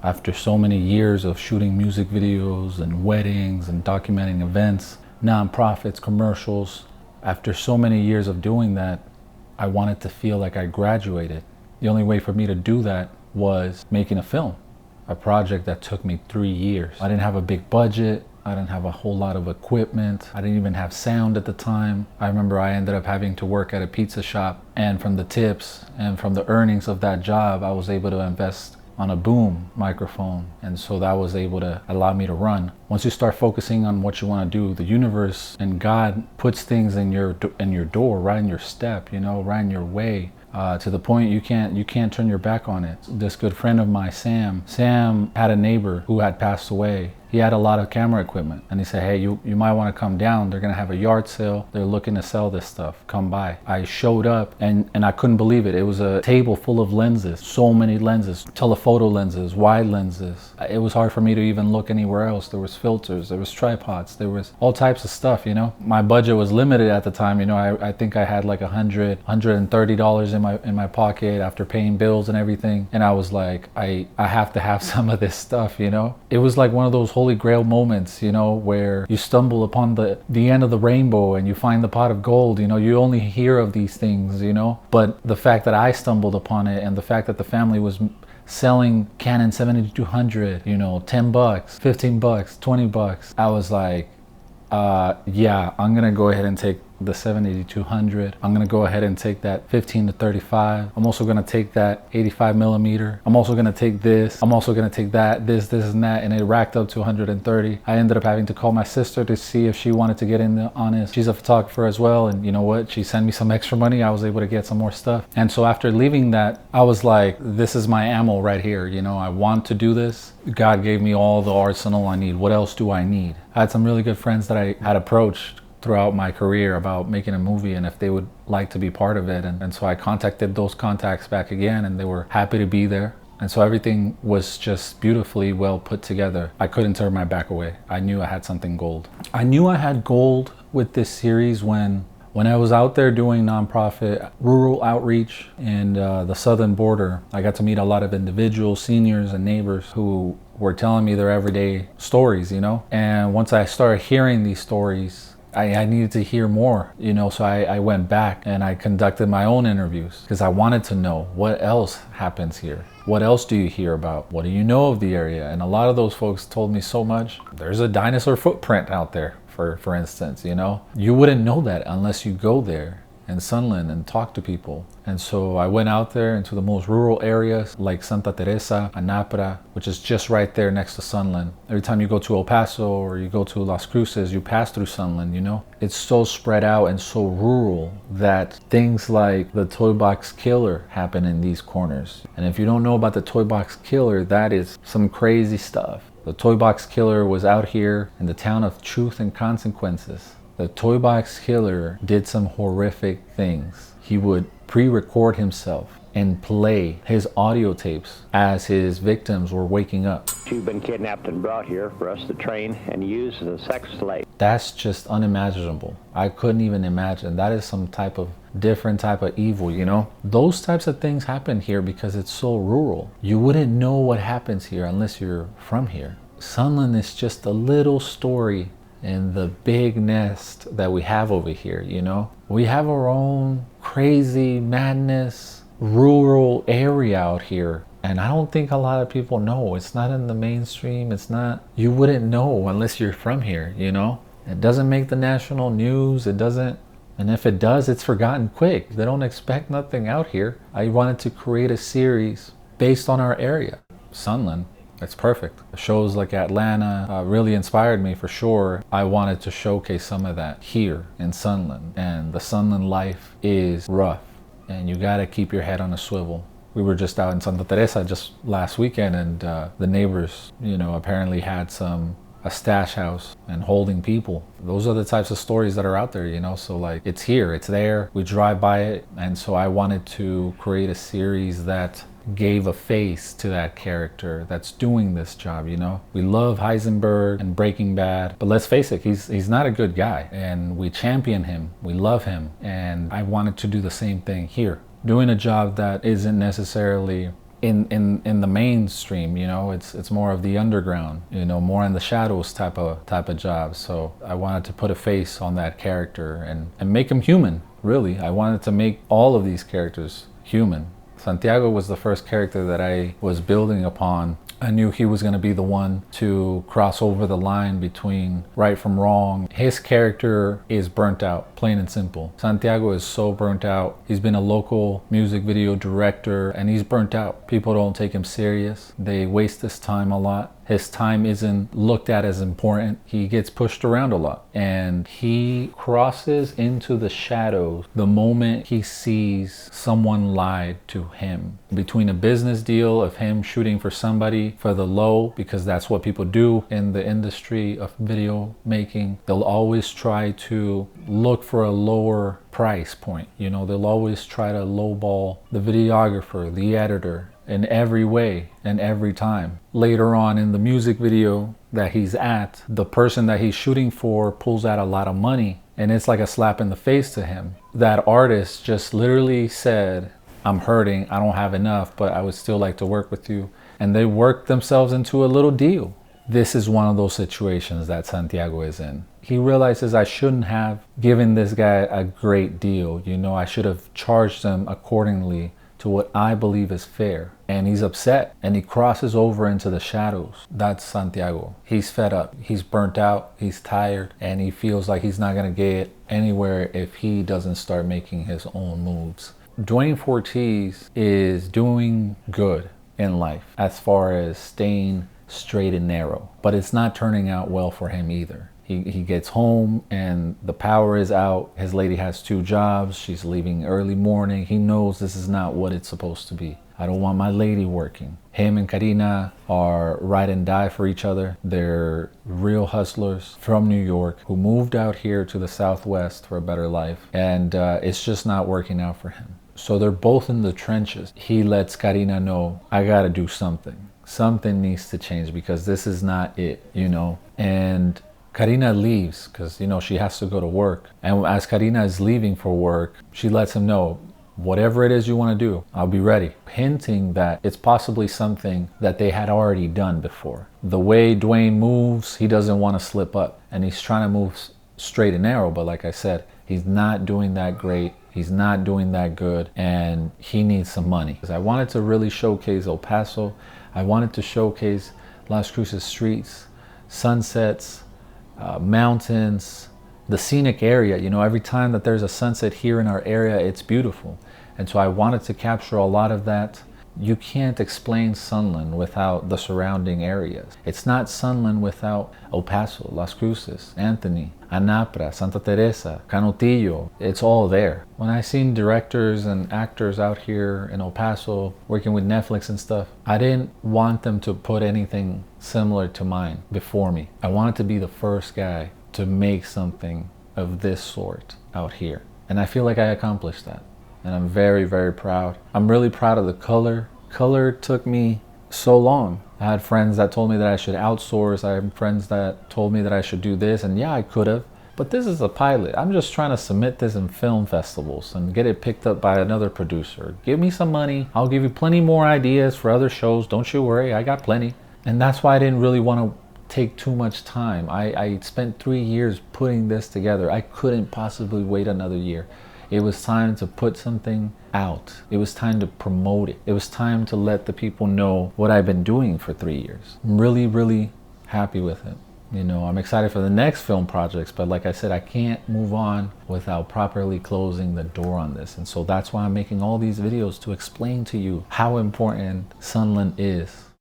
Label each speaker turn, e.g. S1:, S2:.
S1: After so many years of shooting music videos and weddings and documenting events, nonprofits, commercials, after so many years of doing that, I wanted to feel like I graduated. The only way for me to do that was making a film, a project that took me 3 years. I didn't have a big budget. I didn't have a whole lot of equipment. I didn't even have sound at the time. I remember I ended up having to work at a pizza shop, and from the tips and from the earnings of that job, I was able to invest on a boom microphone, and so that was able to allow me to run. Once you start focusing on what you want to do, the universe and God puts things in your door, right in your step, right in your way, to the point you can't turn your back on it. This good friend of mine, Sam had a neighbor who had passed away. He had a lot of camera equipment, and he said, hey, you might want to come down. They're gonna have a yard sale. They're looking to sell this stuff. Come by. I showed up, and I couldn't believe it. It was a table full of lenses, so many lenses, telephoto lenses, wide lenses. It was hard for me to even look anywhere else. There was filters, there was tripods, there was all types of stuff, My budget was limited at the time. I think I had like $130 in my pocket after paying bills and everything. And I was like, I have to have some of this stuff, It was like one of those holy grail moments, where you stumble upon the end of the rainbow and you find the pot of gold. You only hear of these things, but the fact that I stumbled upon it, and the fact that the family was selling Canon 7200, $10, $15, $20, I was like, yeah, I'm gonna go ahead and take the 7200. I'm gonna go ahead and take that 15 to 35. I'm also gonna take that 85 millimeter. I'm also gonna take this. I'm also gonna take that, this and that, and it racked up to 130. I ended up having to call my sister to see if she wanted to get in on it. She's a photographer as well, and you know what? She sent me some extra money. I was able to get some more stuff. And so after leaving that, I was like, this is my ammo right here. I want to do this. God gave me all the arsenal I need. What else do I need? I had some really good friends that I had approached throughout my career about making a movie and if they would like to be part of it. And so I contacted those contacts back again, and they were happy to be there. And so everything was just beautifully well put together. I couldn't turn my back away. I knew I had something gold. I knew I had gold with this series when I was out there doing nonprofit rural outreach in the southern border. I got to meet a lot of individuals, seniors and neighbors who were telling me their everyday stories, And once I started hearing these stories, I needed to hear more, so I went back and I conducted my own interviews because I wanted to know what else happens here. What else do you hear about? What do you know of the area? And a lot of those folks told me so much. There's a dinosaur footprint out there, for instance, You wouldn't know that unless you go there in Sunland and talk to people. And so I went out there into the most rural areas like Santa Teresa, Anapra, which is just right there next to Sunland. Every time you go to El Paso or you go to Las Cruces, you pass through Sunland, It's so spread out and so rural that things like the Toy Box Killer happen in these corners. And if you don't know about the Toy Box Killer, that is some crazy stuff. The Toy Box Killer was out here in the town of Truth and Consequences. The Toy Box Killer did some horrific things. He would pre-record himself and play his audio tapes as his victims were waking up.
S2: You've been kidnapped and brought here for us to train and use as a sex slave.
S1: That's just unimaginable. I couldn't even imagine. That is some different type of evil, Those types of things happen here because it's so rural. You wouldn't know what happens here unless you're from here. Sunland is just a little story in the big nest that we have over here, We have our own crazy madness, rural area out here. And I don't think a lot of people know. It's not in the mainstream. You wouldn't know unless you're from here, It doesn't make the national news. It doesn't. And if it does, it's forgotten quick. They don't expect nothing out here. I wanted to create a series based on our area, Sunland. It's perfect. Shows like Atlanta really inspired me for sure. I wanted to showcase some of that here in Sunland. And the Sunland life is rough, and you gotta keep your head on a swivel. We were just out in Santa Teresa just last weekend, and the neighbors, apparently had a stash house and holding people. Those are the types of stories that are out there, So like, it's here, it's there. We drive by it, and so I wanted to create a series that gave a face to that character that's doing this job, We love Heisenberg and Breaking Bad, but let's face it, he's not a good guy, and we champion him, we love him, and I wanted to do the same thing here. Doing a job that isn't necessarily in the mainstream. You know, it's more of the underground, you know, more in the shadows type of job. So I wanted to put a face on that character and make him human. Really, I wanted to make all of these characters human. Santiago was the first character that I was building upon. I knew he was going to be the one to cross over the line between right from wrong. His character is burnt out, plain and simple. Santiago is so burnt out. He's been a local music video director and he's burnt out. People don't take him serious. They waste his time a lot. His time isn't looked at as important. He gets pushed around a lot. And he crosses into the shadows the moment he sees someone lied to him. Between a business deal of him shooting for somebody for the low, because that's what people do in the industry of video making. They'll always try to look for a lower price point. You know, they'll always try to lowball the videographer, the editor, in every way and every time. Later on in the music video that he's at, the person that he's shooting for pulls out a lot of money and it's like a slap in the face to him. That artist just literally said, I'm hurting, I don't have enough, but I would still like to work with you. And they worked themselves into a little deal. This is one of those situations that Santiago is in. He realizes I shouldn't have given this guy a great deal. You know, I should have charged him accordingly to what I believe is fair. And he's upset and he crosses over into the shadows. That's Santiago. He's fed up, he's burnt out, he's tired, and he feels like he's not gonna get anywhere if he doesn't start making his own moves. Dwayne Fortis is doing good in life as far as staying straight and narrow, but it's not turning out well for him either. He gets home and the power is out. His lady has 2 jobs. She's leaving early morning. He knows this is not what it's supposed to be. I don't want my lady working. Him and Karina are ride and die for each other. They're real hustlers from New York who moved out here to the Southwest for a better life. And it's just not working out for him. So they're both in the trenches. He lets Karina know, I gotta do something. Something needs to change because this is not it, you know? And Karina leaves because, you know, she has to go to work. And as Karina is leaving for work, she lets him know, whatever it is you want to do, I'll be ready. Hinting that it's possibly something that they had already done before. The way Dwayne moves, he doesn't want to slip up. And he's trying to move straight and narrow. But like I said, he's not doing that great. He's not doing that good. And he needs some money. I wanted to really showcase El Paso. I wanted to showcase Las Cruces streets, sunsets, mountains, the scenic area. You know, every time that there's a sunset here in our area, it's beautiful. And so I wanted to capture a lot of that. You can't explain Sunland without the surrounding areas. It's not Sunland without El Paso, Las Cruces, Anthony, Anapra, Santa Teresa, Canutillo. It's all there. When I seen directors and actors out here in El Paso working with Netflix and stuff, I didn't want them to put anything similar to mine before me. I wanted to be the first guy to make something of this sort out here. And I feel like I accomplished that. And I'm very, very proud. I'm really proud of the color. Color took me so long. I had friends that told me that I should outsource. I had friends that told me that I should do this. And yeah, I could have. But this is a pilot. I'm just trying to submit this in film festivals and get it picked up by another producer. Give me some money. I'll give you plenty more ideas for other shows. Don't you worry. I got plenty. And that's why I didn't really want to take too much time. I spent 3 years putting this together. I couldn't possibly wait another year. It was time to put something out. It was time to promote it. It was time to let the people know what I've been doing for 3 years. I'm really, really happy with it. You know, I'm excited for the next film projects, but like I said, I can't move on without properly closing the door on this. And so that's why I'm making all these videos to explain to you how important Sunland is.